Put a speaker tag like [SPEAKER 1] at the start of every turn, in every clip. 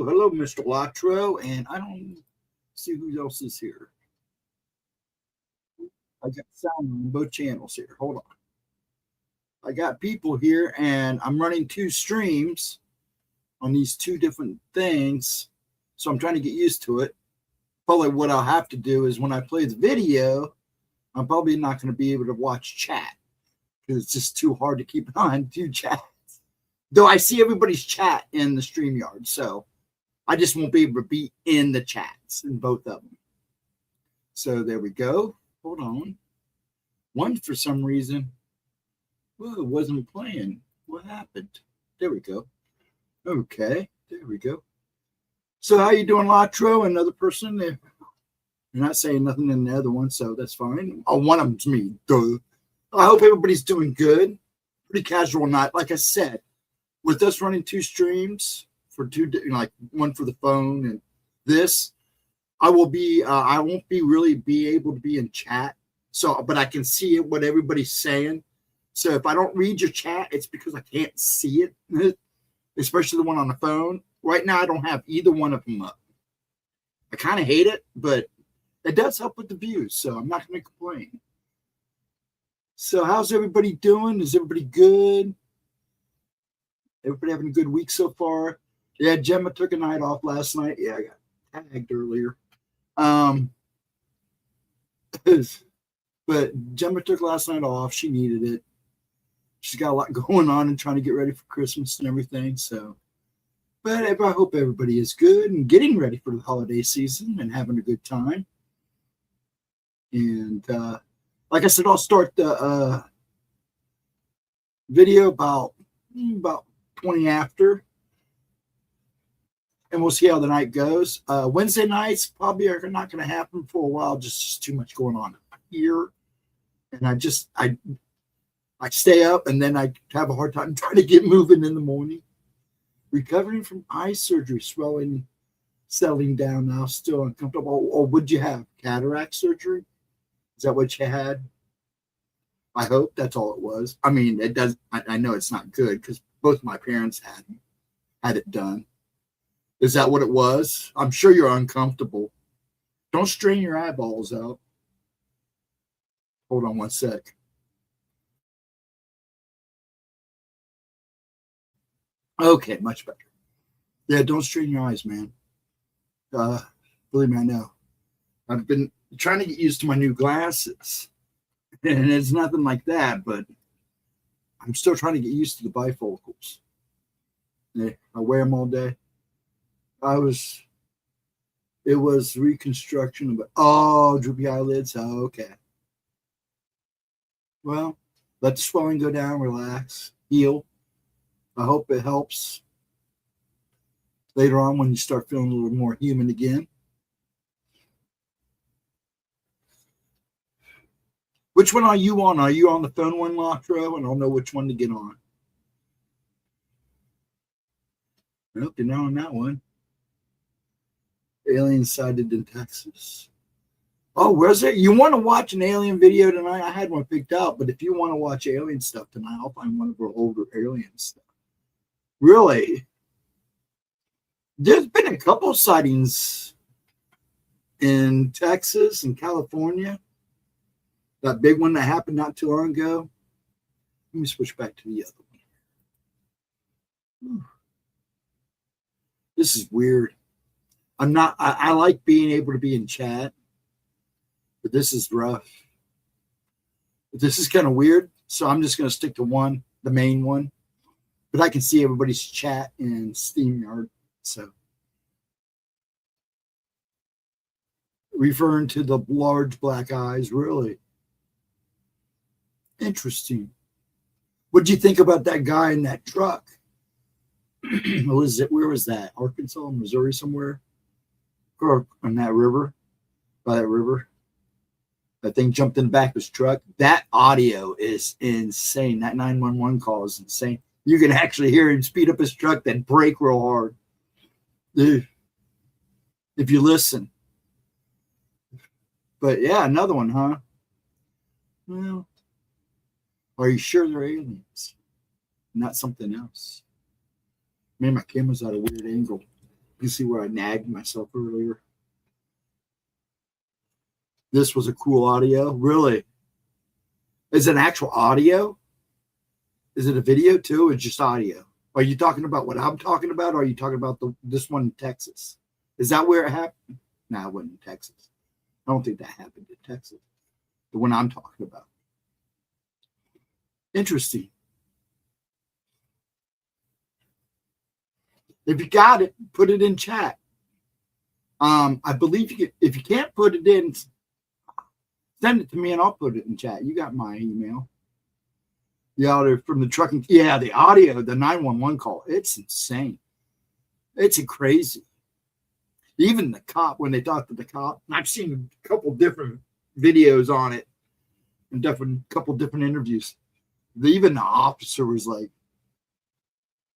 [SPEAKER 1] Hello, Mr. Latro, and I don't see who else is here. I got sound on both channels here. Hold on. I got people here, and I'm running 2 streams on these 2 different things, so I'm trying to get used to it. Probably what I'll have to do is when I play the video, I'm probably not going to be able to watch chat because it's just too hard to keep on 2 chats. Though I see everybody's chat in the StreamYard, so I just won't be able to be in the chats in both of them. So there we go. Hold on. One, for some reason, well, it wasn't playing. What happened? There we go. Okay, there we go. So how you doing, Latro? Another person there. You're not saying nothing in the other one, so that's fine. Oh, one of them's me. Duh. I hope everybody's doing good. Pretty casual night. Like I said, with us running 2 streams for 2, like one for the phone and this, I won't be really be able to be in chat. So, but I can see what everybody's saying. So if I don't read your chat, it's because I can't see it, especially the one on the phone. Right now, I don't have either one of them up. I kind of hate it, but it does help with the views, so I'm not going to complain. So how's everybody doing? Is everybody good? Everybody having a good week so far? Yeah, Gemma took a night off last night. Yeah, I got tagged earlier. But Gemma took last night off. She needed it. She's got a lot going on and trying to get ready for Christmas and everything. So, but I hope everybody is good and getting ready for the holiday season and having a good time. And like I said, I'll start the video about 20 after, and we'll see how the night goes. Wednesday nights probably are not going to happen for a while. Just too much going on here, and I stay up, and then I have a hard time trying to get moving in the morning. Recovering from eye surgery, swelling, settling down now, still uncomfortable. Or would you have cataract surgery? Is that what you had? I hope that's all it was. I mean, it does. I know it's not good because both my parents had it done. Is that what it was? I'm sure you're uncomfortable. Don't strain your eyeballs out. Hold on one sec. Okay, much better. Yeah, don't strain your eyes, man. Believe me, I know. I've been trying to get used to my new glasses. And it's nothing like that, but I'm still trying to get used to the bifocals. Yeah, I wear them all day. It was reconstruction of, droopy eyelids. Oh, okay. Well, let the swelling go down, relax, heal. I hope it helps later on when you start feeling a little more human again. Which one are you on? Are you on the phone one, Latro? And I'll know which one to get on. Nope, you're not on that one. Alien sighted in Texas. Oh, where's it? You want to watch an alien video tonight? I had one picked out, but if you want to watch alien stuff tonight, I'll find one of our older alien stuff. Really? There's been a couple sightings in Texas and California. That big one that happened not too long ago. Let me switch back to the other one. This is weird. I like being able to be in chat, but this is rough. This is kind of weird. So I'm just going to stick to one, the main one. But I can see everybody's chat in StreamYard. So referring to the large black eyes, really. Interesting. What do you think about that guy in that truck? was it? Where was that? Arkansas, Missouri, somewhere, or on that river, by that river. That thing jumped in the back of his truck. That audio is insane. That 911 call is insane. You can actually hear him speed up his truck, then brake real hard. Dude, if you listen. But yeah, another one, huh? Well, are you sure they're aliens? Not something else. Man, my camera's at a weird angle. You can see where I nagged myself earlier. This was a cool audio. Really? Is it actual audio? Is it a video too, or just audio? Are you talking about what I'm talking about, or are you talking about this one in Texas? Is that where it happened? No, it wasn't in Texas. I don't think that happened in Texas. The one I'm talking about. Interesting. If you got it, put it in chat. I believe you can, if you can't put it in, send it to me and I'll put it in chat. You got my email. Yeah, they're from the trucking. Yeah, the audio, the 911 call. It's insane. It's crazy. Even the cop, when they talk to the cop, I've seen a couple different videos on it and couple different interviews. Even the officer was like,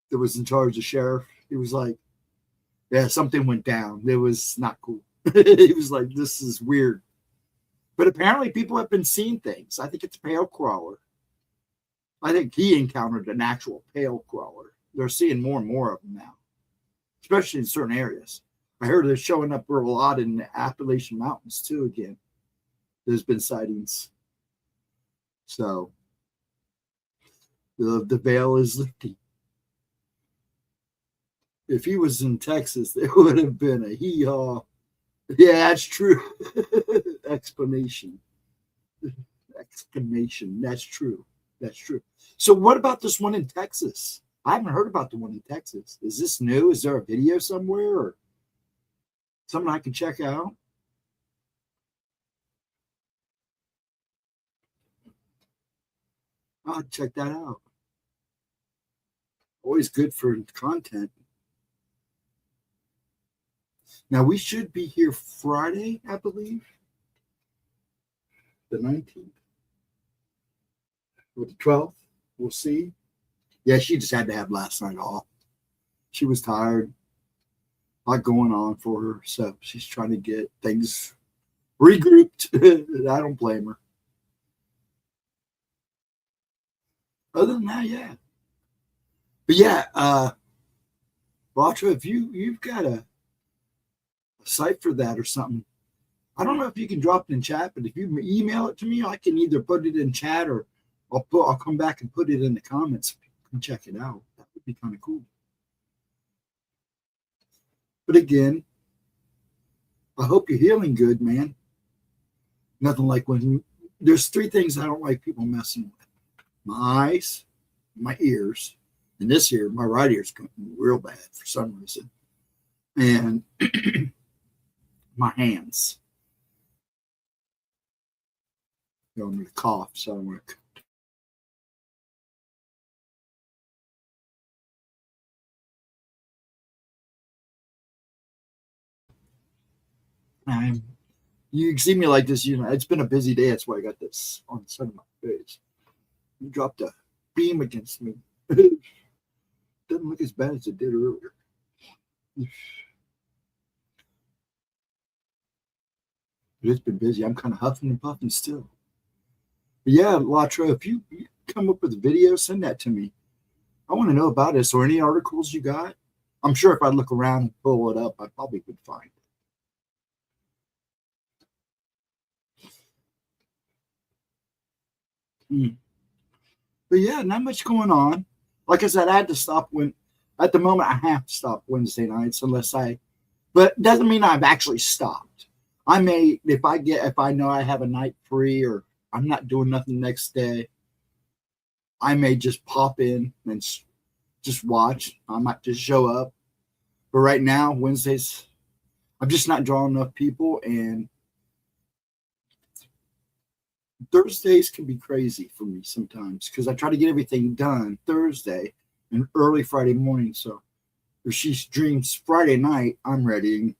[SPEAKER 1] that was in charge of sheriff. He was like, yeah, something went down. It was not cool. He was like, this is weird. But apparently people have been seeing things. I think it's a pale crawler. I think he encountered an actual pale crawler. They're seeing more and more of them now, especially in certain areas. I heard they're showing up a lot in the Appalachian Mountains too again. There's been sightings. So the veil is lifting. If he was in Texas, there would have been a hee-haw. Yeah, that's true. Exclamation. That's true. That's true. So what about this one in Texas? I haven't heard about the one in Texas. Is this new? Is there a video somewhere or something I can check out? I'll check that out. Always good for content. Now, we should be here Friday, I believe. The 19th. Or the 12th. We'll see. Yeah, she just had to have last night off. She was tired. A lot going on for her. So she's trying to get things regrouped. I don't blame her. Other than that, yeah. But yeah, Roger, if you've got a site for that or something, I don't know if you can drop it in chat, but if you email it to me, I can either put it in chat or I'll come back and put it in the comments. You can check it out. That would be kind of cool. But again, I hope you're healing good, man. Nothing like when there's three things I don't like people messing with: my eyes, my ears, and this ear, my right ear's going real bad for some reason, and my hands. I'm going to cough, so I'm going to. You see me like this, it's been a busy day. That's why I got this on the side of my face. You dropped a beam against me. Doesn't look as bad as it did earlier. But it's been busy. I'm kind of huffing and puffing still. But yeah, Latra, if you come up with a video, send that to me. I want to know about this or any articles you got. I'm sure if I look around and pull it up, I probably could find it. But yeah, not much going on. Like I said, I had to stop at the moment I have to stop Wednesday nights but it doesn't mean I've actually stopped. I may, if I know I have a night free or I'm not doing nothing next day, I may just pop in and just watch. I might just show up. But right now, Wednesdays, I'm just not drawing enough people, and Thursdays can be crazy for me sometimes because I try to get everything done Thursday and early Friday morning. So If she dreams Friday night, I'm ready.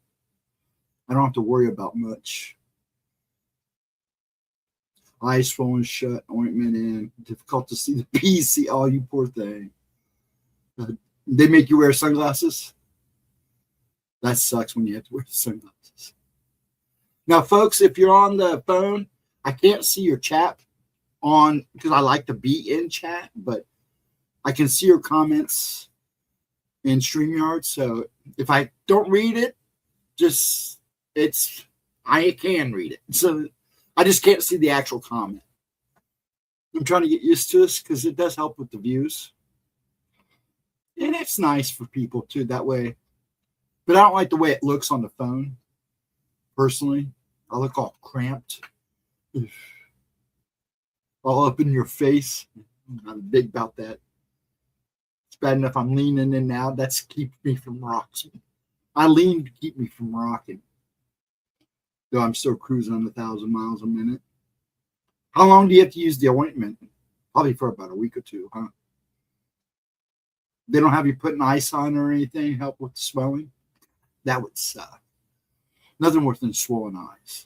[SPEAKER 1] I don't have to worry about much. Eyes swollen shut, ointment in, difficult to see the PC. Oh, you poor thing. They make you wear sunglasses? That sucks when you have to wear sunglasses. Now, folks, if you're on the phone, I can't see your chat on because I like to be in chat, but I can see your comments in StreamYard. So if I don't read it, I can read it. So I just can't see the actual comment. I'm trying to get used to this because it does help with the views. And it's nice for people too, that way. But I don't like the way it looks on the phone, personally. I look all cramped. All up in your face. I'm big about that. It's bad enough I'm leaning in now. That's keeps me from rocking. I lean to keep me from rocking. Though I'm still cruising on 1,000 miles a minute. How long do you have to use the ointment? Probably for about a week or two, huh? They don't have you putting ice on or anything, help with the swelling? That would suck. Nothing worse than swollen eyes.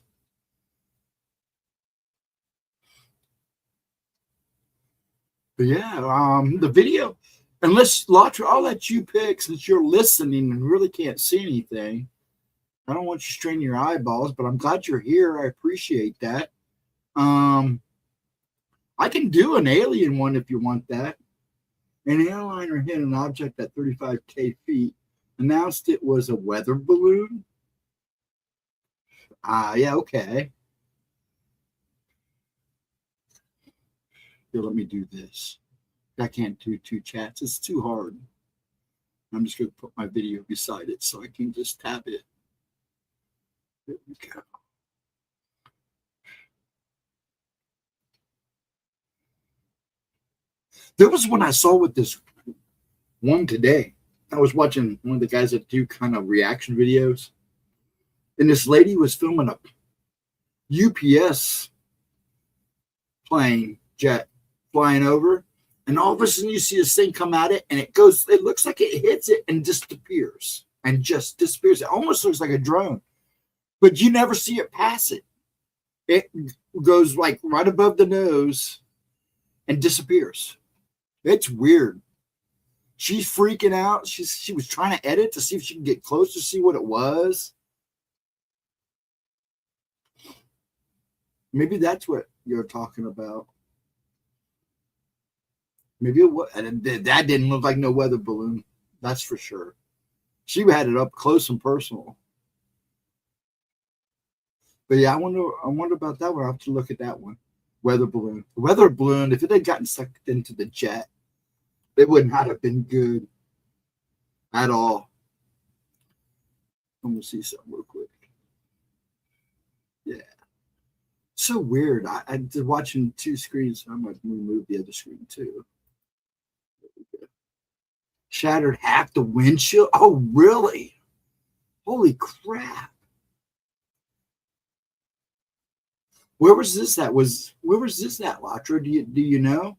[SPEAKER 1] But yeah, the video, unless Latra, I'll let you pick since you're listening and really can't see anything. I don't want you straining your eyeballs, but I'm glad you're here. I appreciate that. I can do an alien one if you want that. An airliner hit an object at 35K feet, announced it was a weather balloon. Yeah, okay. Here, let me do this. I can't do two chats. It's too hard. I'm just going to put my video beside it so I can just tap it. There we go. There was one I saw with this one today. I was watching one of the guys that do kind of reaction videos. And this lady was filming a UPS plane jet flying over. And all of a sudden you see this thing come at it and it looks like it hits it and disappears. And just disappears. It almost looks like a drone. But you never see it pass it. It goes like right above the nose and disappears. It's weird. She's freaking out. She was trying to edit to see if she can get close to see what it was. Maybe that's what you're talking about. Maybe it was. That didn't look like no weather balloon. That's for sure. She had it up close and personal. But yeah, I wonder about that one. I'll have to look at that one. Weather balloon. The weather balloon, if it had gotten sucked into the jet, it would not have been good at all. I'm going to see something real quick. Yeah. So weird. I'm watching two screens. I might remove the other screen too. Shattered half the windshield. Oh, really? Holy crap. Where was this at? Where was this at, Latra? Do you know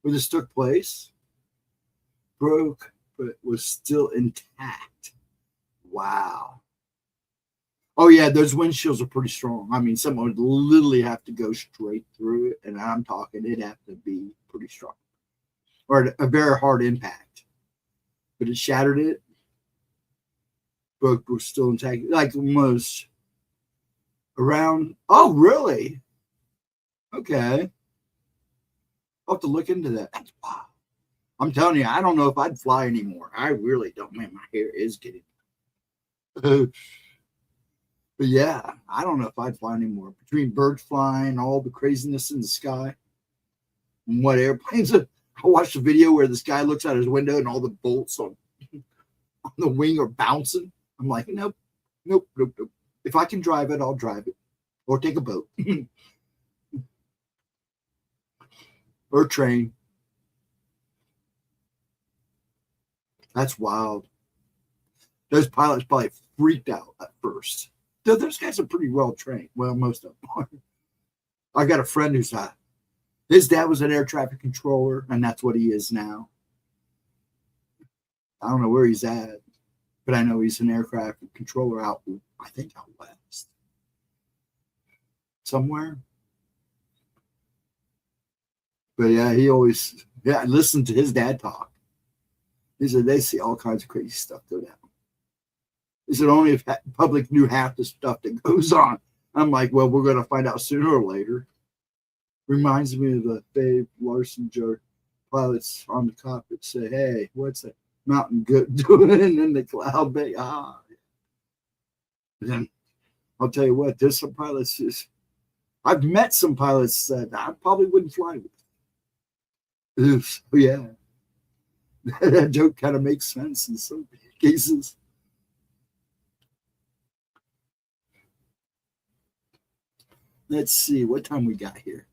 [SPEAKER 1] where this took place? Broke, but was still intact. Wow. Oh yeah, those windshields are pretty strong. I mean, someone would literally have to go straight through it, and I'm talking it'd have to be pretty strong. Or a very hard impact. But it shattered it. Broke, was still intact. Like almost around. Oh, really? Okay. I'll have to look into that. Wow. I'm telling you, I don't know if I'd fly anymore. I really don't. Man, my hair is getting. But yeah, I don't know if I'd fly anymore. Between birds flying, all the craziness in the sky, and what airplanes. I watched a video where this guy looks out his window and all the bolts on the wing are bouncing. I'm like, nope. If I can drive it, I'll drive it. Or take a boat. Or train. That's wild. Those pilots probably freaked out at first. Those guys are pretty well trained. Well, most of them are. I got a friend who's his dad was an air traffic controller, and that's what he is now. I don't know where he's at, but I know he's an aircraft controller out, I think, out west. Somewhere. But yeah, he always, I listened to his dad talk. He said they see all kinds of crazy stuff go down. He said only if public knew half the stuff that goes on. I'm like, well, we're going to find out sooner or later. Reminds me of the Dave Larson joke. Pilots on the cockpit say, hey, what's that mountain good doing in the cloud bay? And then I'll tell you what, there's some pilots. I've met some pilots that I probably wouldn't fly with. So yeah, that joke kind of makes sense in some cases. Let's see what time we got here.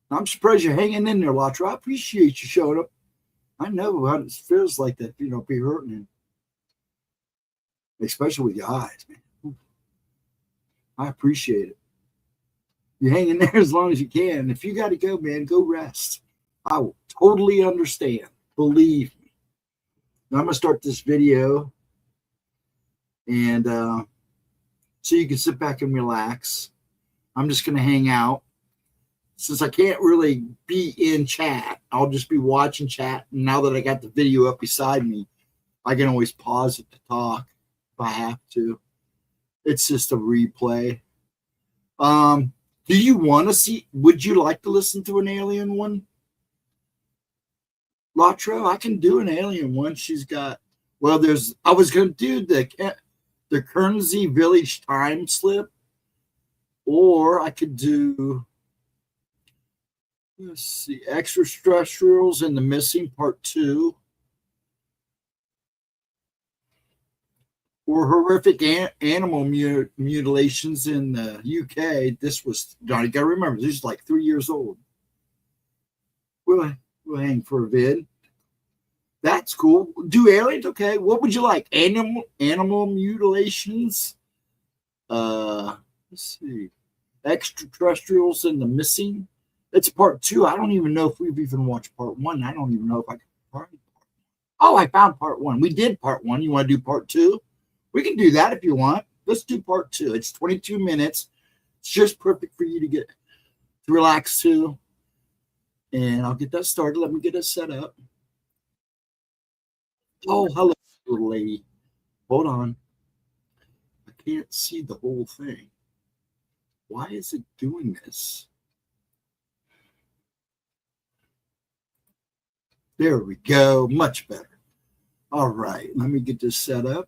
[SPEAKER 1] I'm surprised you're hanging in there, Latra. I appreciate you showing up. I know what it feels like that, be hurting, especially with your eyes, man. I appreciate it. You're hanging there as long as you can. If you got to go, man, go rest. I will totally understand. Believe me. Now I'm going to start this video, and so you can sit back and relax. I'm just going to hang out. Since I can't really be in chat, I'll just be watching chat. And now that I got the video up beside me, I can always pause it to talk if I have to. It's just a replay. Do you want to see? Would you like to listen to an alien one? Latra, I can do an alien one. She's got. Well, I was going to do the Guernsey Village time slip, or I could do. Let's see, extraterrestrials and the missing part 2, or horrific animal mutilations in the UK. This was, you got to remember, this is like 3 years old. We'll hang for a vid. That's cool. Do aliens? Okay. What would you like? Animal mutilations. Let's see, extraterrestrials and the missing. It's part 2. I don't even know if we've even watched part 1. I don't even know if I can part 1. Oh, I found part 1. We did part 1. You want to do part 2? We can do that if you want. Let's do part 2. It's 22 minutes. It's just perfect for you to relax to. And I'll get that started. Let me get it set up. Oh, hello, little lady. Hold on. I can't see the whole thing. Why is it doing this? There we go. Much better. All right. Let me get this set up.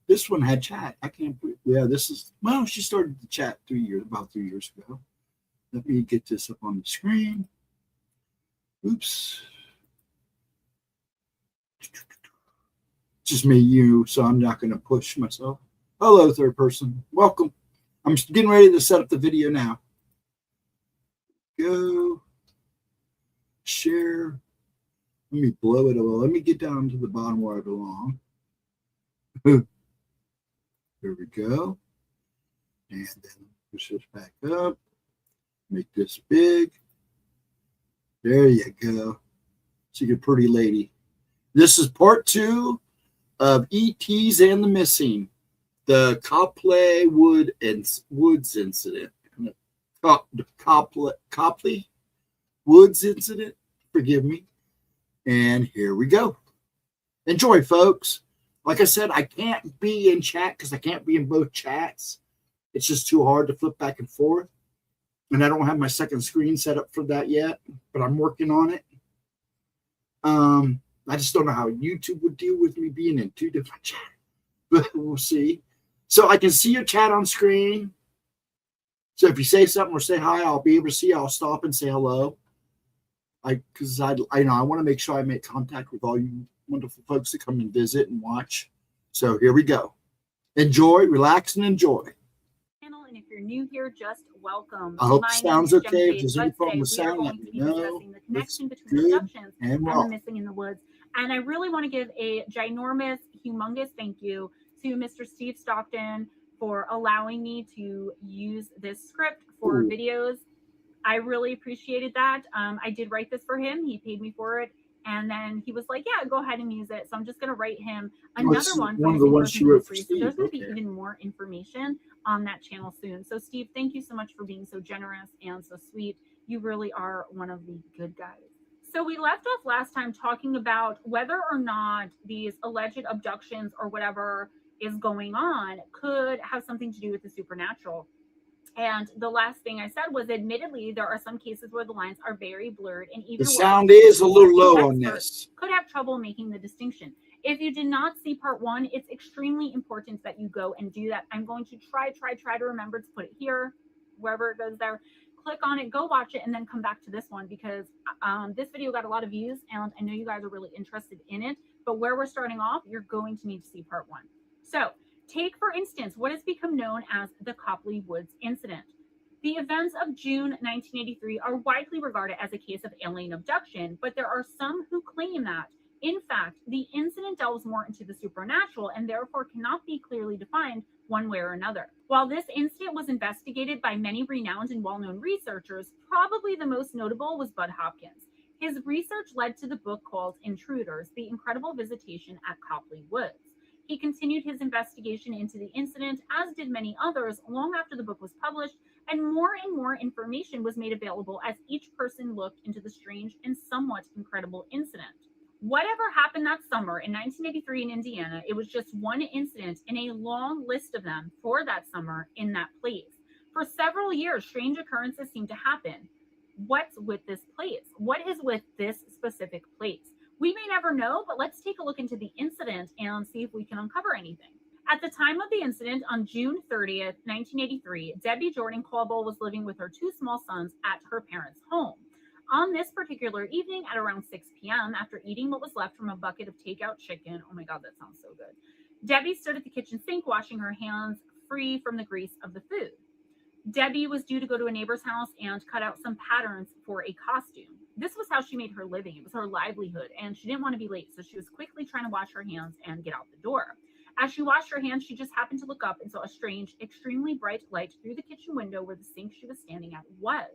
[SPEAKER 1] This one had chat. I can't put, yeah, this is, well, she started the chat about 3 years ago. Let me get this up on the screen. Oops. Just me, you, so I'm not going to push myself. Hello, third person. Welcome. I'm getting ready to set up the video now. Go. Share. Let me blow it away. Let me get down to the bottom where I belong. There we go. And then push this back up. Make this big. There you go. So you're a pretty lady. This is part 2 of ETs and the Missing. The Copley Woods incident. The Copley Woods incident. Forgive me. And here we go. Enjoy, folks. Like I said, I can't be in chat because I can't be in both chats. It's just too hard to flip back and forth. And I don't have my second screen set up for that yet, but I'm working on it. I just don't know how YouTube would deal with me being in 2 different chats, but we'll see. So I can see your chat on screen. So if you say something or say hi, I'll be able to see. I'll stop and say hello. Because I want to make sure I make contact with all you wonderful folks that come and visit and watch. So here we go. Enjoy, relax, and enjoy.
[SPEAKER 2] And if you're new here, just welcome.
[SPEAKER 1] I hope it sounds okay. If there's any problem with sound, let me know.
[SPEAKER 2] The connection between abductions and the missing in the woods. And I really want to give a ginormous, humongous thank you to Mr. Steve Stockton for allowing me to use this script for videos. I really appreciated that. I did write this for him. He paid me for it. And then he was like, yeah, go ahead and use it. So I'm just going to write him
[SPEAKER 1] Oh,
[SPEAKER 2] another
[SPEAKER 1] this is
[SPEAKER 2] one.
[SPEAKER 1] one of the ones she wrote for
[SPEAKER 2] So
[SPEAKER 1] Steve.
[SPEAKER 2] there's going to
[SPEAKER 1] Okay.
[SPEAKER 2] be even more information on that channel soon. So Steve, thank you so much for being so generous and so sweet. You really are one of the good guys. So we left off last time talking about whether or not these alleged abductions or whatever is going on could have something to do with the supernatural. And the last thing I said was, admittedly, there are some cases where the lines are very blurred, and even
[SPEAKER 1] the sound is a little low on this.
[SPEAKER 2] Could have trouble making the distinction. If you did not see part one, it's extremely important that you go and do that. I'm going to try to remember to put it here, wherever it goes there. Click on it, go watch it, and then come back to this one, because this video got a lot of views, and I know you guys are really interested in it. But where we're starting off, you're going to need to see part one. So take, for instance, what has become known as the Copley Woods incident. The events of June 1983 are widely regarded as a case of alien abduction, but there are some who claim that, in fact, the incident delves more into the supernatural and therefore cannot be clearly defined one way or another. While this incident was investigated by many renowned and well-known researchers, probably the most notable was Bud Hopkins. His research led to the book called Intruders: The Incredible Visitation at Copley Woods. He continued his investigation into the incident, as did many others, long after the book was published, and more information was made available as each person looked into the strange and somewhat incredible incident. Whatever happened that summer in 1983 in Indiana, it was just one incident in a long list of them for that summer in that place. For several years, strange occurrences seemed to happen. What's with this place? What is with this specific place? We may never know, but let's take a look into the incident and see if we can uncover anything. At the time of the incident, on June 30th, 1983, Debbie Jordan Colville was living with her two small sons at her parents' home. On this particular evening at around 6 p.m., after eating what was left from a bucket of takeout chicken, oh my God, that sounds so good, Debbie stood at the kitchen sink washing her hands free from the grease of the food. Debbie was due to go to a neighbor's house and cut out some patterns for a costume. This was how she made her living. It was her livelihood, and she didn't want to be late, so she was quickly trying to wash her hands and get out the door. As she washed her hands, she just happened to look up and saw a strange, extremely bright light through the kitchen window where the sink she was standing at was.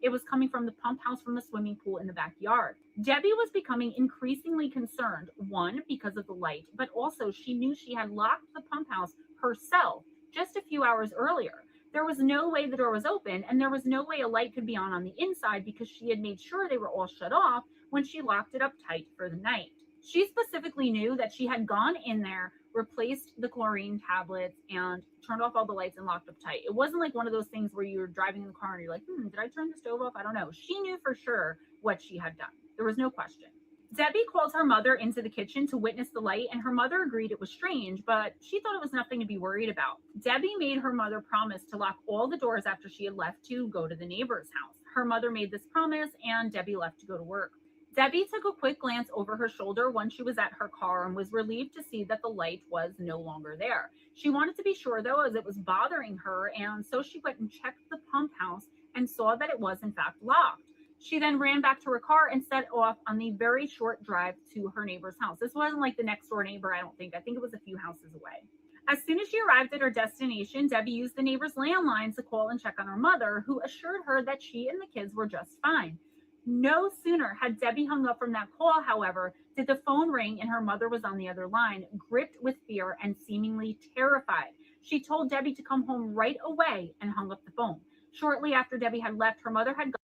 [SPEAKER 2] It was coming from the pump house from the swimming pool in the backyard. Debbie was becoming increasingly concerned, one, because of the light, but also she knew she had locked the pump house herself just a few hours earlier. There was no way the door was open, and there was no way a light could be on the inside, because she had made sure they were all shut off when she locked it up tight for the night. She specifically knew that she had gone in there, replaced the chlorine tablets, and turned off all the lights and locked up tight. It wasn't like one of those things where you're driving in the car and you're like, did I turn the stove off? I don't know. She knew for sure what she had done. There was no question. Debbie called her mother into the kitchen to witness the light, and her mother agreed it was strange, but she thought it was nothing to be worried about. Debbie made her mother promise to lock all the doors after she had left to go to the neighbor's house. Her mother made this promise, and Debbie left to go to work. Debbie took a quick glance over her shoulder once she was at her car and was relieved to see that the light was no longer there. She wanted to be sure, though, as it was bothering her, and so she went and checked the pump house and saw that it was in fact locked. She then ran back to her car and set off on the very short drive to her neighbor's house. This wasn't like the next door neighbor, I don't think. I think it was a few houses away. As soon as she arrived at her destination, Debbie used the neighbor's landline to call and check on her mother, who assured her that she and the kids were just fine. No sooner had Debbie hung up from that call, however, did the phone ring, and her mother was on the other line, gripped with fear and seemingly terrified. She told Debbie to come home right away and hung up the phone. Shortly after Debbie had left, her mother had gone.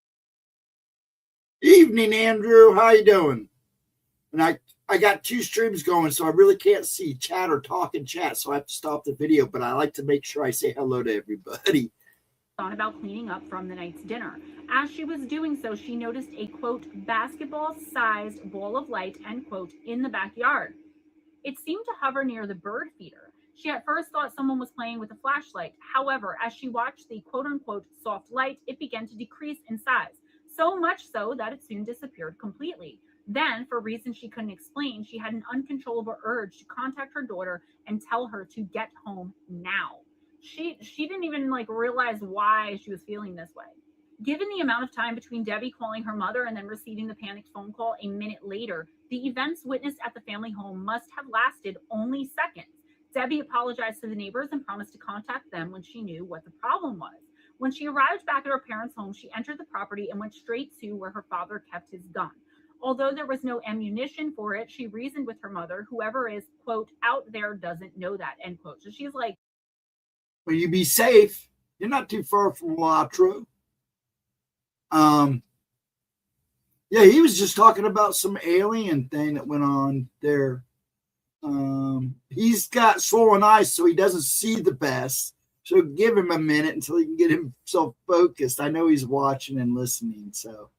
[SPEAKER 1] Evening, Andrew. How you doing? And I got two streams going, so I really can't see chat or talk and chat, so I have to stop the video, but I like to make sure I say hello to everybody.
[SPEAKER 2] Thought about cleaning up from the night's dinner. As she was doing so, she noticed a, quote, basketball-sized ball of light, end quote, in the backyard. It seemed to hover near the bird feeder. She at first thought someone was playing with a flashlight. However, as she watched the quote-unquote soft light, it began to decrease in size, so much so that it soon disappeared completely. Then, for reasons she couldn't explain, she had an uncontrollable urge to contact her daughter and tell her to get home now. She didn't even realize why she was feeling this way. Given the amount of time between Debbie calling her mother and then receiving the panicked phone call a minute later, the events witnessed at the family home must have lasted only seconds. Debbie apologized to the neighbors and promised to contact them when she knew what the problem was. When she arrived back at her parents' home, she entered the property and went straight to where her father kept his gun. Although there was no ammunition for it, she reasoned with her mother, whoever is, quote, out there doesn't know that, end quote. So she's like,
[SPEAKER 1] well, you be safe. You're not too far from Latro. Yeah, he was just talking about some alien thing that went on there. He's got swollen eyes, so he doesn't see the best. So give him a minute until he can get himself focused. I know he's watching and listening, so.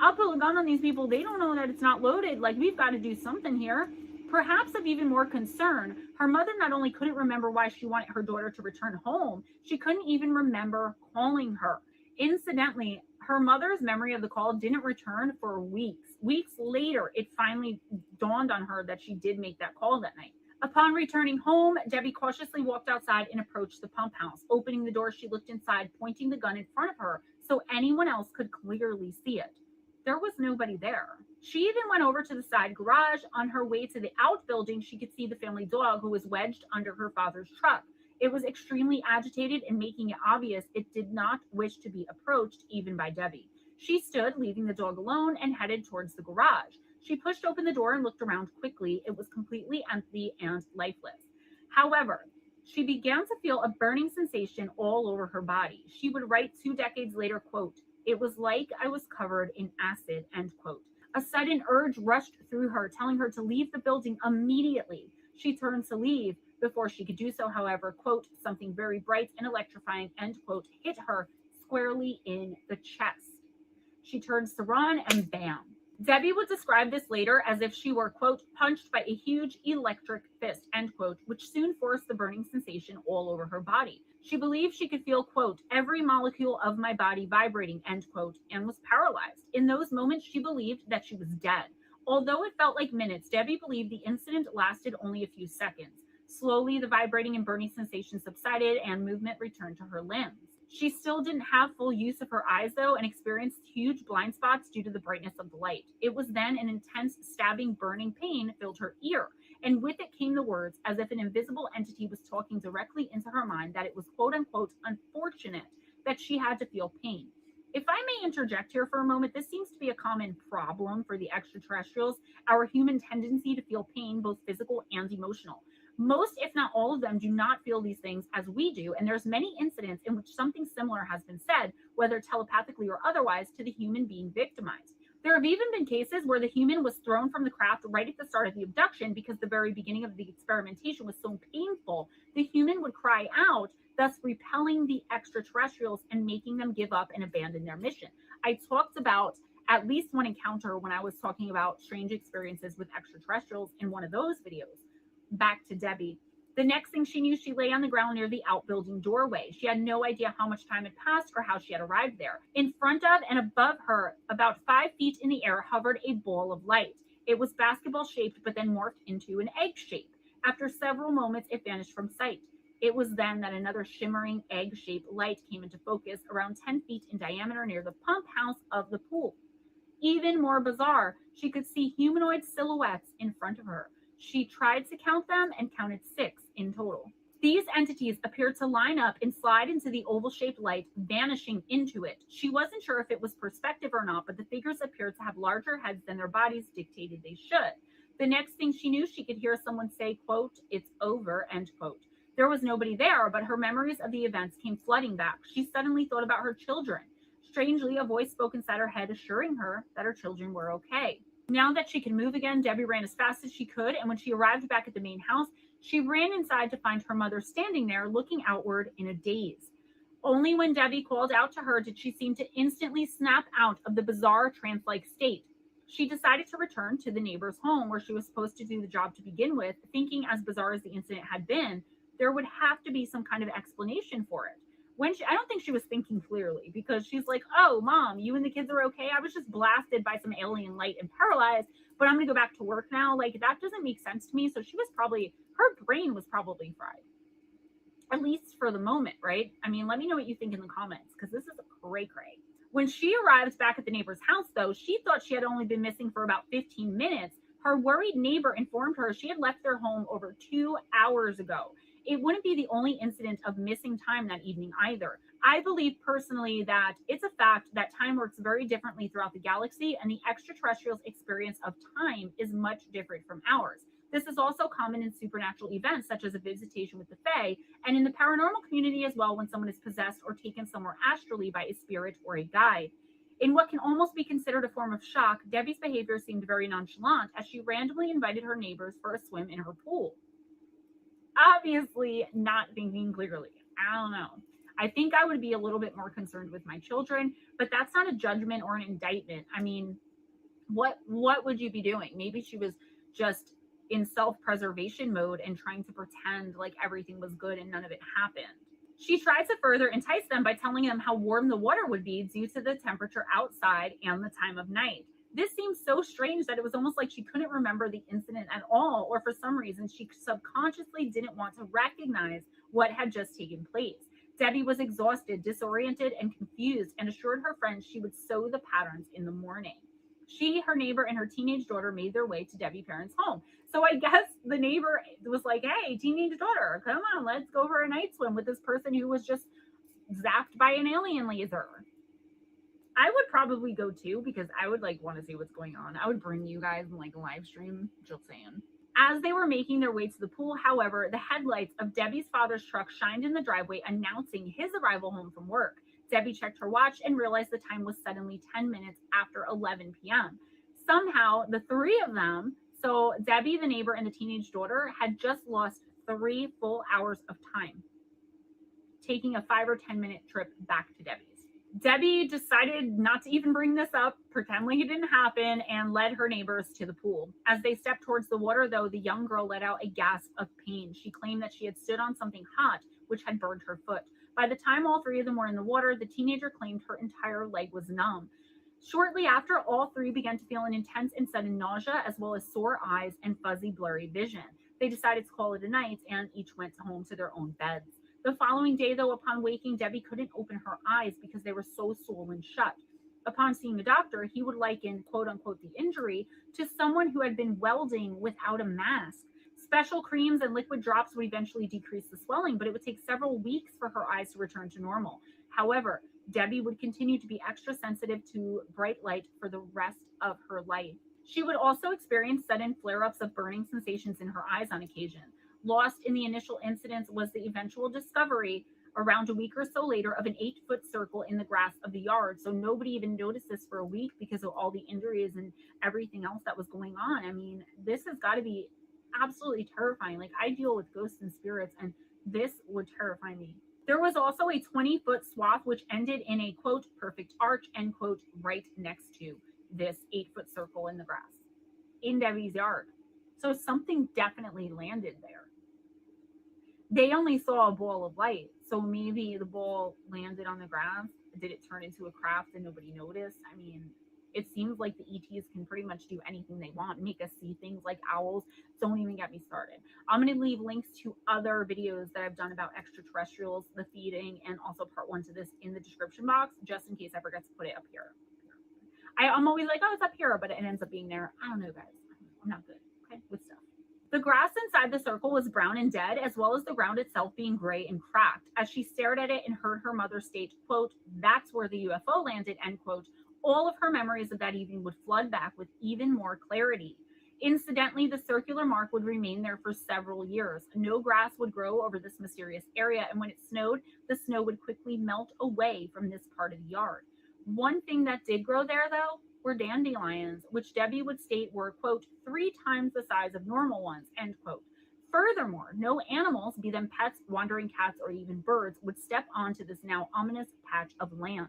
[SPEAKER 2] I'll pull a gun on these people. They don't know that it's not loaded. Like, we've got to do something here. Perhaps of even more concern, her mother not only couldn't remember why she wanted her daughter to return home, she couldn't even remember calling her. Incidentally, her mother's memory of the call didn't return for weeks. Weeks later, it finally dawned on her that she did make that call that night. Upon returning home, Debbie cautiously walked outside and approached the pump house. Opening the door, she looked inside, pointing the gun in front of her so anyone else could clearly see it. There was nobody there. She even went over to the side garage. On her way to the outbuilding, she could see the family dog, who was wedged under her father's truck. It was extremely agitated and making it obvious it did not wish to be approached, even by Debbie. She stood, leaving the dog alone, and headed towards the garage. She pushed open the door and looked around quickly. It was completely empty and lifeless. However, she began to feel a burning sensation all over her body. She would write 2 decades later, quote, "It was like I was covered in acid," end quote. A sudden urge rushed through her, telling her to leave the building immediately. She turned to leave. Before she could do so, however, quote, "something very bright and electrifying," end quote, hit her squarely in the chest. She turns to run and bam. Debbie would describe this later as if she were, quote, "punched by a huge electric fist," end quote, which soon forced the burning sensation all over her body. She believed she could feel, quote, "every molecule of my body vibrating," end quote, and was paralyzed. In those moments, she believed that she was dead. Although it felt like minutes, Debbie believed the incident lasted only a few seconds. Slowly, the vibrating and burning sensation subsided and movement returned to her limbs. She still didn't have full use of her eyes, though, and experienced huge blind spots due to the brightness of the light. It was then an intense, stabbing, burning pain filled her ear, and with it came the words, as if an invisible entity was talking directly into her mind, that it was, quote unquote, unfortunate that she had to feel pain. If I may interject here for a moment, this seems to be a common problem for the extraterrestrials, our human tendency to feel pain, both physical and emotional. Most, if not all of them, do not feel these things as we do, and there's many incidents in which something similar has been said, whether telepathically or otherwise, to the human being victimized. There have even been cases where the human was thrown from the craft right at the start of the abduction because the very beginning of the experimentation was so painful, the human would cry out, thus repelling the extraterrestrials and making them give up and abandon their mission. I talked about at least one encounter when I was talking about strange experiences with extraterrestrials in one of those videos. Back to Debbie. The next thing she knew, she lay on the ground near the outbuilding doorway. She had no idea how much time had passed or how she had arrived there. In front of and above her, about 5 feet in the air, hovered a ball of light. It was basketball shaped, but then morphed into an egg shape. After several moments, it vanished from sight. It was then that another shimmering egg-shaped light came into focus around 10 feet in diameter near the pump house of the pool. Even more bizarre, she could see humanoid silhouettes in front of her. She tried to count them and counted 6 in total. These entities appeared to line up and slide into the oval-shaped light, vanishing into it. She wasn't sure if it was perspective or not, but the figures appeared to have larger heads than their bodies dictated they should. The next thing she knew, she could hear someone say, quote, "it's over," end quote. There was nobody there, but her memories of the events came flooding back. She suddenly thought about her children. Strangely, a voice spoke inside her head, assuring her that her children were okay. Now that she could move again, Debbie ran as fast as she could, and when she arrived back at the main house, she ran inside to find her mother standing there, looking outward in a daze. Only when Debbie called out to her did she seem to instantly snap out of the bizarre trance-like state. She decided to return to the neighbor's home where she was supposed to do the job to begin with, thinking, as bizarre as the incident had been, there would have to be some kind of explanation for it. I don't think she was thinking clearly, because she's like, "Oh, Mom, you and the kids are okay? I was just blasted by some alien light and paralyzed, but I'm going to go back to work now." Like, that doesn't make sense to me. So her brain was probably fried, at least for the moment, right? I mean, let me know what you think in the comments, because this is a cray-cray. When she arrived back at the neighbor's house, though, she thought she had only been missing for about 15 minutes. Her worried neighbor informed her she had left their home over 2 hours ago. it wouldn't be the only incident of missing time that evening either. I believe personally that it's a fact that time works very differently throughout the galaxy, and the extraterrestrials' experience of time is much different from ours. This is also common in supernatural events, such as a visitation with the Fae, and in the paranormal community as well, when someone is possessed or taken somewhere astrally by a spirit or a guide. In what can almost be considered a form of shock, Debbie's behavior seemed very nonchalant as she randomly invited her neighbors for a swim in her pool. Obviously not thinking clearly. I don't know. I think I would be a little bit more concerned with my children, but that's not a judgment or an indictment. I mean, what would you be doing? Maybe she was just in self-preservation mode and trying to pretend like everything was good and none of it happened. She tried to further entice them by telling them how warm the water would be due to the temperature outside and the time of night. This seemed so strange that it was almost like she couldn't remember the incident at all, or for some reason she subconsciously didn't want to recognize what had just taken place. Debbie was exhausted, disoriented, and confused, and assured her friends she would sew the patterns in the morning. She, her neighbor, and her teenage daughter made their way to Debbie's parents' home. So I guess the neighbor was like, hey, teenage daughter, come on, let's go for a night swim with this person who was just zapped by an alien laser. I would probably go too, because I would like want to see what's going on. I would bring you guys and like live stream, just saying. As they were making their way to the pool, however, the headlights of Debbie's father's truck shined in the driveway, announcing his arrival home from work. Debbie checked her watch and realized the time was suddenly 10 minutes after 11 p.m. Somehow, the three of them, so Debbie, the neighbor, and the teenage daughter, had just lost 3 full hours of time, taking a 5 or 10 minute trip back to Debbie's. Debbie decided not to even bring this up, pretend like it didn't happen, and led her neighbors to the pool. As they stepped towards the water, though, the young girl let out a gasp of pain. She claimed that she had stood on something hot, which had burned her foot. By the time all three of them were in the water, the teenager claimed her entire leg was numb. Shortly after, all three began to feel an intense and sudden nausea, as well as sore eyes and fuzzy, blurry vision. They decided to call it a night, and each went home to their own beds. The following day, though, upon waking, Debbie couldn't open her eyes because they were so swollen shut. Upon seeing the doctor, he would liken, quote-unquote, the injury to someone who had been welding without a mask. Special creams and liquid drops would eventually decrease the swelling, but it would take several weeks for her eyes to return to normal. However, Debbie would continue to be extra sensitive to bright light for the rest of her life. She would also experience sudden flare-ups of burning sensations in her eyes on occasion. Lost in the initial incidents was the eventual discovery around a week or so later of an 8-foot circle in the grass of the yard. So nobody even noticed this for a week because of all the injuries and everything else that was going on. I mean, this has got to be absolutely terrifying. Like, I deal with ghosts and spirits, and this would terrify me. There was also a 20-foot swath which ended in a, quote, perfect arch, end quote, right next to this 8-foot circle in the grass in Debbie's yard. So something definitely landed there. They only saw a ball of light, so maybe the ball landed on the grass. Did it turn into a craft and nobody noticed? I mean, it seems like the ETs can pretty much do anything they want, make us see things like owls. Don't even get me started. I'm going to leave links to other videos that I've done about extraterrestrials, the feeding, and also part 1 to this in the description box, just in case I forget to put it up here. I'm always like, oh, it's up here, but it ends up being there. I don't know, guys. I'm not good, okay, with stuff. The grass inside the circle was brown and dead, as well as the ground itself being gray and cracked. As she stared at it and heard her mother state, quote, that's where the UFO landed, end quote, all of her memories of that evening would flood back with even more clarity. Incidentally, the circular mark would remain there for several years. No grass would grow over this mysterious area, and when it snowed, the snow would quickly melt away from this part of the yard. One thing that did grow there, though, were dandelions, which Debbie would state were, quote, 3 times the size of normal ones, end quote. Furthermore, no animals, be them pets, wandering cats, or even birds, would step onto this now ominous patch of land.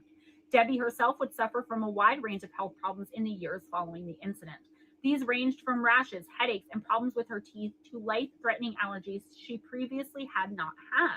[SPEAKER 2] Debbie herself would suffer from a wide range of health problems in the years following the incident. These ranged from rashes, headaches, and problems with her teeth to life-threatening allergies she previously had not had.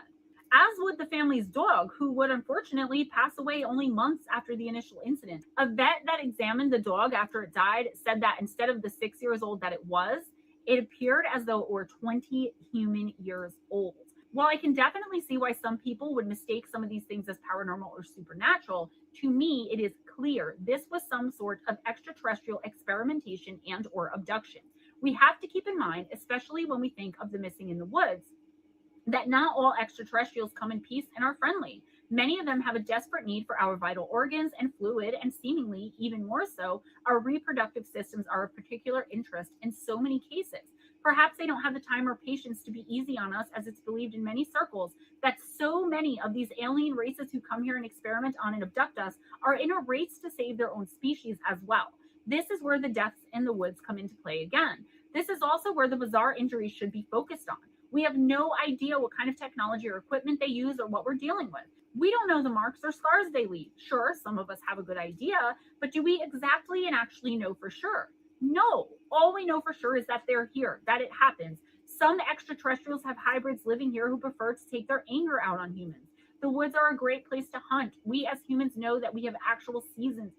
[SPEAKER 2] As would the family's dog, who would unfortunately pass away only months after the initial incident. A vet that examined the dog after it died said that instead of the 6 years old that it was, it appeared as though it were 20 human years old. While I can definitely see why some people would mistake some of these things as paranormal or supernatural, to me, it is clear this was some sort of extraterrestrial experimentation and or abduction. We have to keep in mind, especially when we think of the missing in the woods, that not all extraterrestrials come in peace and are friendly. Many of them have a desperate need for our vital organs and fluid, and seemingly even more so, our reproductive systems are of particular interest in so many cases. Perhaps they don't have the time or patience to be easy on us, as it's believed in many circles that so many of these alien races who come here and experiment on and abduct us are in a race to save their own species as well. This is where the deaths in the woods come into play again. This is also where the bizarre injuries should be focused on. We have no idea what kind of technology or equipment they use or what we're dealing with. We don't know the marks or scars they leave. Sure, some of us have a good idea, but do we exactly and actually know for sure? No. All we know for sure is that they're here, that it happens. Some extraterrestrials have hybrids living here who prefer to take their anger out on humans. The woods are a great place to hunt. We as humans know that we have actual seasons.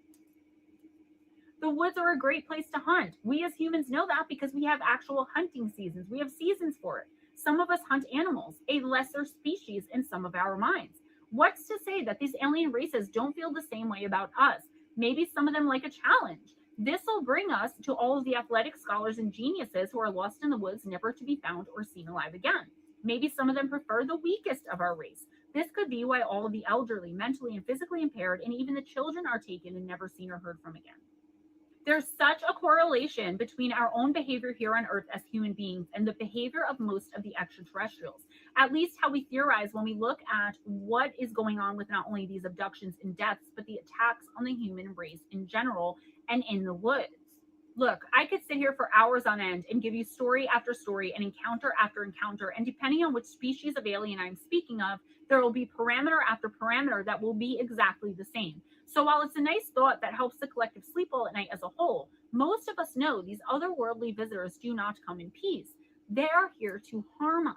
[SPEAKER 2] The woods are a great place to hunt. We as humans know that because we have actual hunting seasons. We have seasons for it. Some of us hunt animals, a lesser species in some of our minds. What's to say that these alien races don't feel the same way about us? Maybe some of them like a challenge. This will bring us to all of the athletic scholars and geniuses who are lost in the woods, never to be found or seen alive again. Maybe some of them prefer the weakest of our race. This could be why all of the elderly, mentally and physically impaired, and even the children are taken and never seen or heard from again. There's such a correlation between our own behavior here on Earth as human beings and the behavior of most of the extraterrestrials. At least how we theorize when we look at what is going on with not only these abductions and deaths, but the attacks on the human race in general and in the woods. Look, I could sit here for hours on end and give you story after story and encounter after encounter, and depending on which species of alien I'm speaking of, there will be parameter after parameter that will be exactly the same. So while it's a nice thought that helps the collective sleep well at night as a whole, most of us know these otherworldly visitors do not come in peace. They're here to harm us.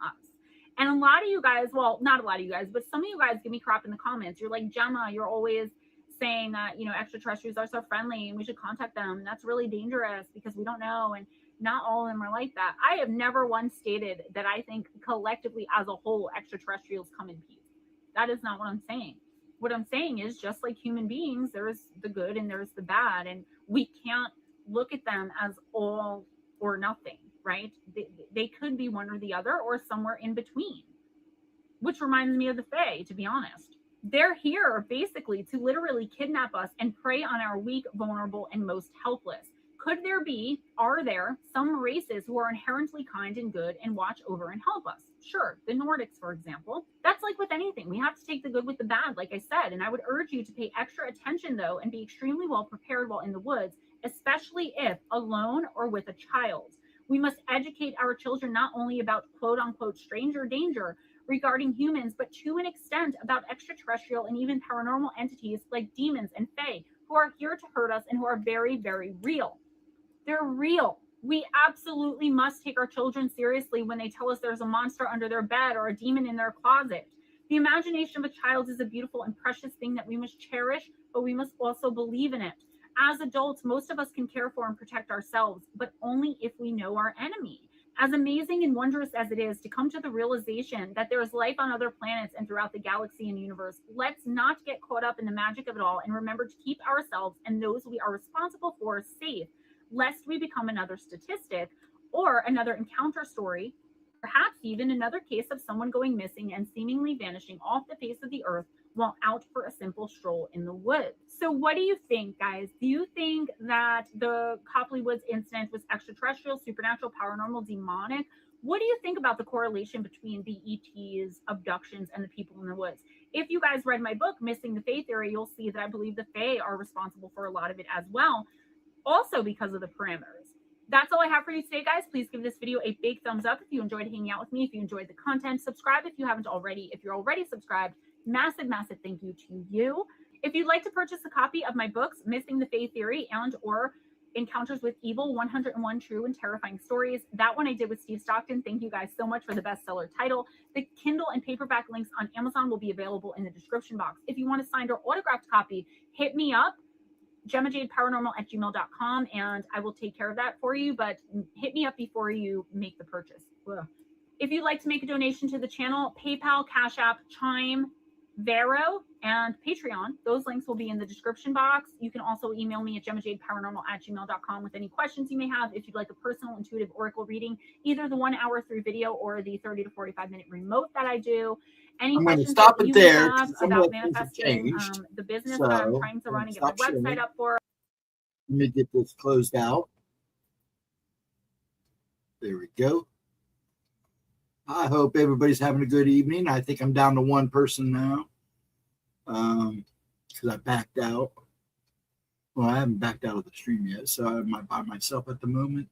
[SPEAKER 2] And a lot of you guys, well, not a lot of you guys, but some of you guys give me crap in the comments. You're like, Gemma, you're always saying that, you know, extraterrestrials are so friendly and we should contact them. And that's really dangerous because we don't know. And not all of them are like that. I have never once stated that I think collectively as a whole, extraterrestrials come in peace. That is not what I'm saying. What I'm saying is, just like human beings, there's the good and there's the bad, and we can't look at them as all or nothing, right? They could be one or the other or somewhere in between, which reminds me of the Fae, to be honest. They're here basically to literally kidnap us and prey on our weak, vulnerable, and most helpless. Could there be, are there, some races who are inherently kind and good and watch over and help us? Sure, the Nordics, for example. That's like with anything. We have to take the good with the bad, like I said. And I would urge you to pay extra attention, though, and be extremely well prepared while in the woods, especially if alone or with a child. We must educate our children not only about quote-unquote stranger danger regarding humans, but to an extent about extraterrestrial and even paranormal entities like demons and fae, who are here to hurt us and who are very, very real. They're real. We absolutely must take our children seriously when they tell us there's a monster under their bed or a demon in their closet. The imagination of a child is a beautiful and precious thing that we must cherish, but we must also believe in it. As adults, most of us can care for and protect ourselves, but only if we know our enemy. As amazing and wondrous as it is to come to the realization that there is life on other planets and throughout the galaxy and universe, let's not get caught up in the magic of it all and remember to keep ourselves and those we are responsible for safe, lest we become another statistic or another encounter story, perhaps even another case of someone going missing and seemingly vanishing off the face of the earth while out for a simple stroll in the woods. So what do you think, guys? Do you think that the Copley Woods incident was extraterrestrial, supernatural, paranormal, demonic? What do you think about the correlation between the ETs, abductions, and the people in the woods? If you guys read my book, Missing the Fae Theory, you'll see that I believe the Fae are responsible for a lot of it as well, also because of the parameters. That's all I have for you today, guys. Please give this video a big thumbs up if you enjoyed hanging out with me, if you enjoyed the content. Subscribe if you haven't already. If you're already subscribed, massive, massive thank you to you. If you'd like to purchase a copy of my books, Missing the Fae Theory and or Encounters with Evil, 101 True and Terrifying Stories, that one I did with Steve Stockton. Thank you guys so much for the bestseller title. The Kindle and paperback links on Amazon will be available in the description box. If you want a signed or autographed copy, hit me up, GemmaJadeParanormal@gmail.com, and I will take care of that for you, but hit me up before you make the purchase. Ugh. If you'd like to make a donation to the channel, PayPal, Cash App, Chime, Vero and Patreon. Those links will be in the description box. You can also email me at GemmaJadeParanormal@gmail.com with any questions you may have. If you'd like a personal intuitive oracle reading, either the 1 hour through video or the 30 to 45 minute remote that I do. Any questions that you may have about manifesting the business that I'm trying to run and get my website up for.
[SPEAKER 1] Let me get this closed out. There we go. I hope everybody's having a good evening. I think I'm down to one person now because I backed out. Well, I haven't backed out of the stream yet, so I'm by myself at the moment.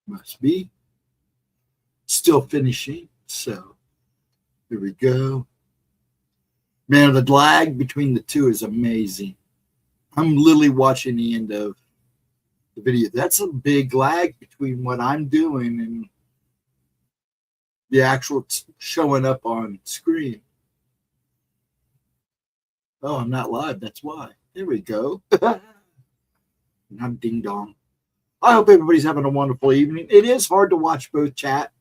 [SPEAKER 1] Must be. Still finishing, so here we go. Man, the lag between the two is amazing. I'm literally watching the end of the video. That's a big lag between what I'm doing and the actual showing up on screen. Oh, I'm not live. That's why. There we go. I'm ding dong. I hope everybody's having a wonderful evening. It is hard to watch both chat.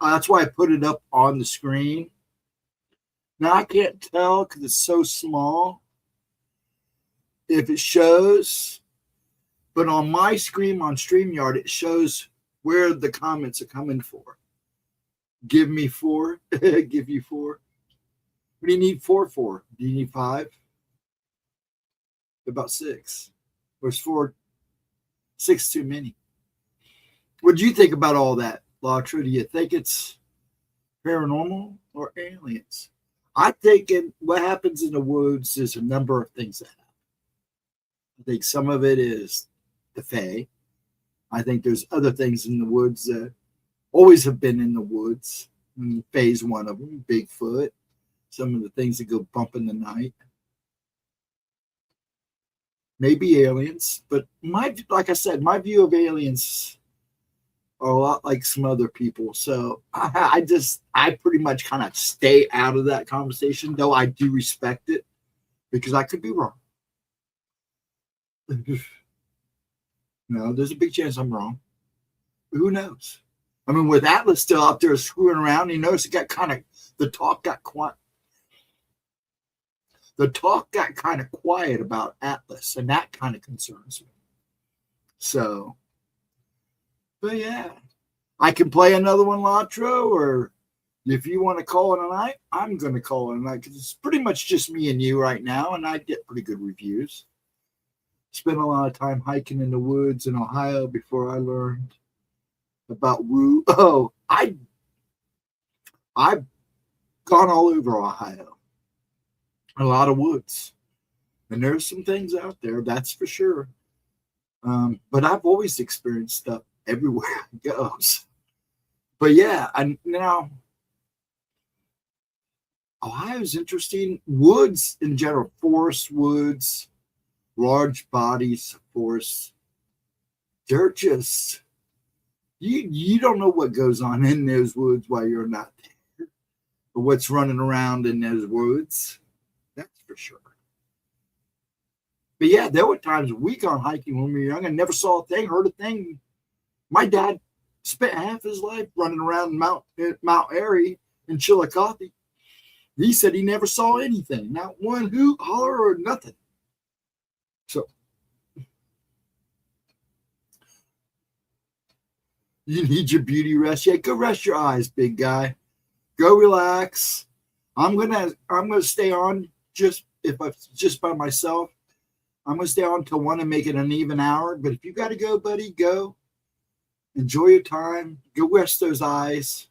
[SPEAKER 1] That's why I put it up on the screen. Now I can't tell because it's so small if it shows. But on my screen on StreamYard, it shows where the comments are coming for. Give me 4. Give you 4. What do you need 4 for? Do you need 5? About 6. Where's 4? 6 too many. What do you think about all that, Latra? Do you think it's paranormal or aliens? I think what happens in the woods is a number of things that happen. I think some of it is the Fae. I think there's other things in the woods that always have been in the woods. Fae's one of them. Bigfoot. Some of the things that go bump in the night. Maybe aliens, but like I said, my view of aliens are a lot like some other people. So I pretty much kind of stay out of that conversation, though I do respect it because I could be wrong. No, there's a big chance I'm wrong. But who knows? I mean, with Atlas still out there screwing around, you notice it got the talk got quiet. The talk got kind of quiet about Atlas, and that kind of concerns me. So, but yeah, I can play another one, Latro, or if you want to call it a night, I'm going to call it a night because it's pretty much just me and you right now, and I get pretty good reviews. Spent a lot of time hiking in the woods in Ohio before I learned about woo. Oh, I've gone all over Ohio. A lot of woods. And there's some things out there, that's for sure. But I've always experienced stuff everywhere it goes. But yeah, now Ohio's interesting. Woods in general, forest woods, large bodies of forests. They're just, you don't know what goes on in those woods while you're not there. Or what's running around in those woods. That's for sure. But yeah, there were times we gone hiking when we were young and never saw a thing, heard a thing. My dad spent half his life running around Mount Airy in Chillicothe. He said he never saw anything, not one hoot, holler, or nothing. So you need your beauty rest. Yeah, go rest your eyes, big guy. Go relax. I'm gonna stay on just by myself. I'm gonna stay on till 1 and make it an even hour. But if you gotta go, buddy, go. Enjoy your time. Go rest those eyes.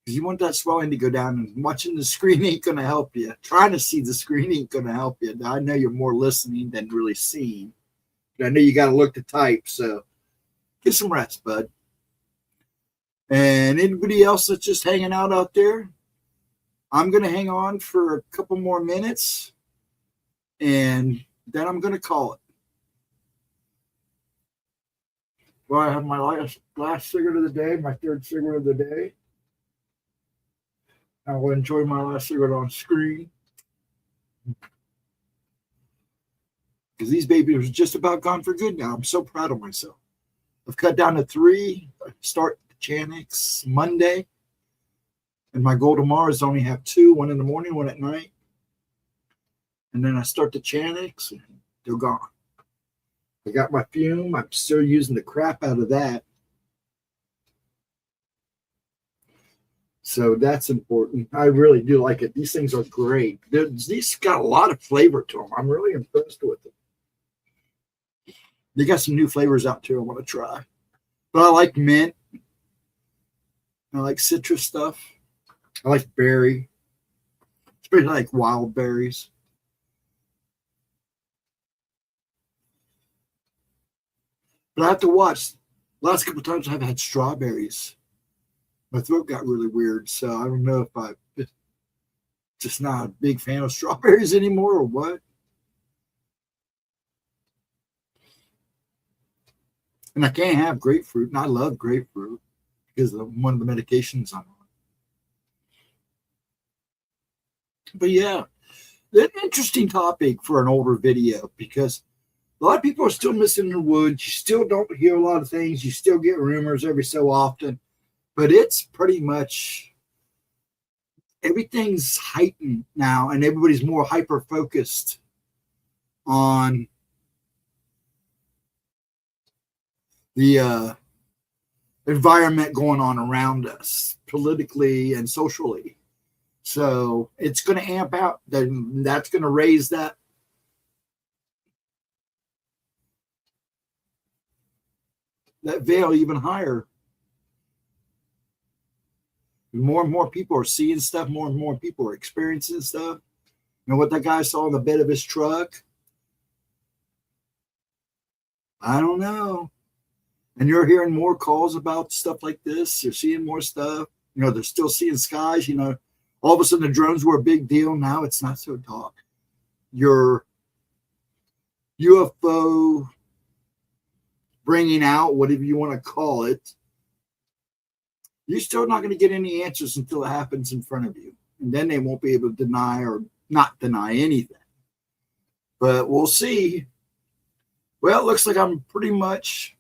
[SPEAKER 1] Because you want that swelling to go down, and watching the screen ain't gonna help you. Trying to see the screen ain't gonna help you. I know you're more listening than really seeing. But I know you gotta look to type, so get some rest, bud. And anybody else that's just hanging out there, I'm going to hang on for a couple more minutes, and then I'm going to call it. Well, I have my last cigarette of the day, my third cigarette of the day. I will enjoy my last cigarette on screen. Because these babies are just about gone for good now. I'm so proud of myself. I've cut down to 3. I start Janix Monday. And my goal tomorrow is to only have 2, one in the morning, one at night. And then I start the Chanics, and they're gone. I got my fume. I'm still using the crap out of that. So that's important. I really do like it. These things are great. These got a lot of flavor to them. I'm really impressed with them. They got some new flavors out too I want to try. But I like mint. I like citrus stuff. I like berry. Especially like wild berries. But I have to watch. Last couple of times I've had strawberries. My throat got really weird, so I don't know if I'm just not a big fan of strawberries anymore or what. And I can't have grapefruit, and I love grapefruit because of one of the medications I'm on. But yeah, an interesting topic for an older video because a lot of people are still missing in the woods. You still don't hear a lot of things. You still get rumors every so often. But it's pretty much everything's heightened now, and everybody's more hyper-focused on the environment going on around us, politically and socially. So it's going to amp out. That's going to raise that veil even higher. More and more people are seeing stuff. More and more people are experiencing stuff. You know what that guy saw in the bed of his truck? I don't know. And you're hearing more calls about stuff like this. You're seeing more stuff. You know, they're still seeing skies. You know, all of a sudden the drones were a big deal. Now it's not so talk. Your UFO bringing out, whatever you want to call it, you're still not going to get any answers until it happens in front of you. And then they won't be able to deny or not deny anything. But we'll see. Well, it looks like I'm pretty much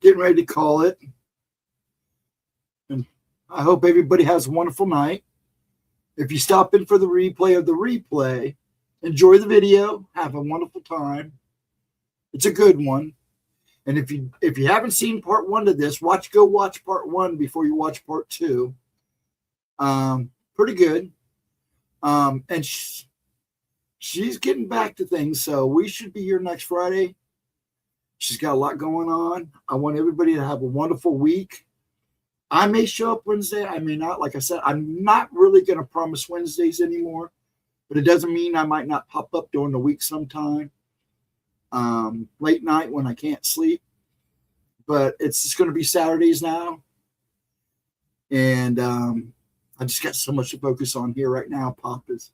[SPEAKER 1] getting ready to call it. And I hope everybody has a wonderful night. If you stop in for the replay of the replay, enjoy the video. Have a wonderful time. It's a good one. And if you haven't seen part 1 of this, go watch part 1 before you watch part 2. Pretty good. And she's getting back to things, so we should be here next Friday. She's got a lot going on. I want everybody to have a wonderful week. I may show up Wednesday. I may not. Like I said, I'm not really going to promise Wednesdays anymore, but it doesn't mean I might not pop up during the week sometime. Late night when I can't sleep, but it's just going to be Saturdays now. And I just got so much to focus on here right now. Pop is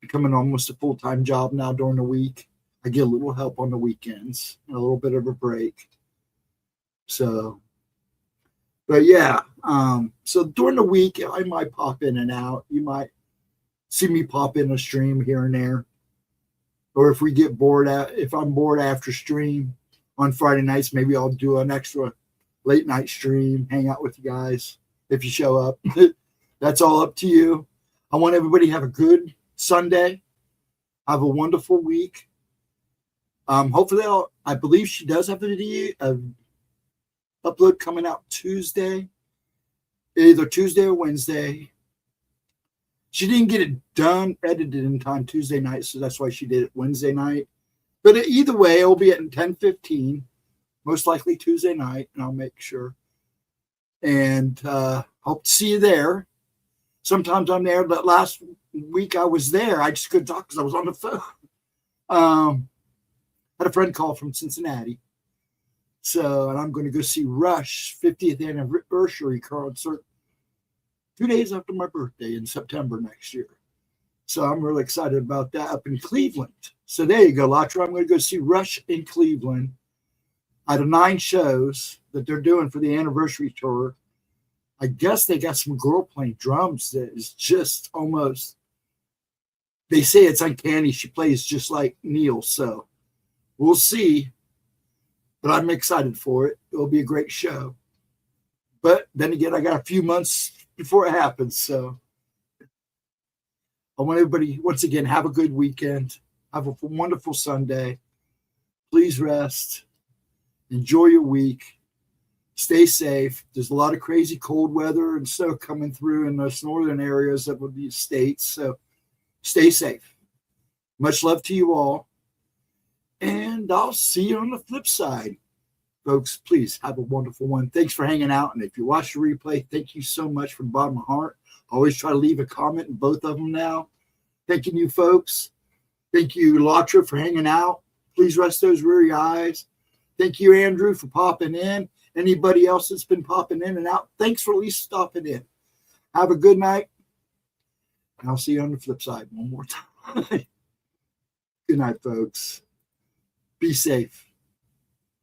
[SPEAKER 1] becoming almost a full-time job now during the week. I get a little help on the weekends and a little bit of a break. So, but yeah, so during the week, I might pop in and out. You might see me pop in a stream here and there. Or if we get bored, if I'm bored after stream on Friday nights, maybe I'll do an extra late night stream, hang out with you guys if you show up. That's all up to you. I want everybody to have a good Sunday. Have a wonderful week. Hopefully, I believe she does have a video upload coming out Tuesday, either Tuesday or Wednesday. She didn't get it done, edited in time Tuesday night, so that's why she did it Wednesday night. But either way, it'll be at 10:15, most likely Tuesday night, and I'll make sure. And hope to see you there. Sometimes I'm there, but last week I was there. I just couldn't talk because I was on the phone. Had a friend call from Cincinnati. So, and I'm going to go see Rush 50th anniversary concert 2 days after my birthday in September next year. So I'm really excited about that up in Cleveland. So there you go, Latra. I'm going to go see Rush in Cleveland out of 9 shows that they're doing for the anniversary tour. I guess they got some girl playing drums that is just almost, they say it's uncanny. She plays just like Neil. So we'll see. But I'm excited for it. It'll be a great show. But then again, I got a few months before it happens. So I want everybody, once again, have a good weekend. Have a wonderful Sunday. Please rest. Enjoy your week. Stay safe. There's a lot of crazy cold weather and snow coming through in those northern areas of the states. So stay safe. Much love to you all. And I'll see you on the flip side. Folks, please have a wonderful one. Thanks for hanging out. And if you watch the replay, thank you so much from the bottom of my heart. I always try to leave a comment in both of them now. Thanking you, folks. Thank you, Latra, for hanging out. Please rest those weary eyes. Thank you, Andrew, for popping in. Anybody else that's been popping in and out, thanks for at least stopping in. Have a good night. And I'll see you on the flip side one more time. Good night, folks. Be safe.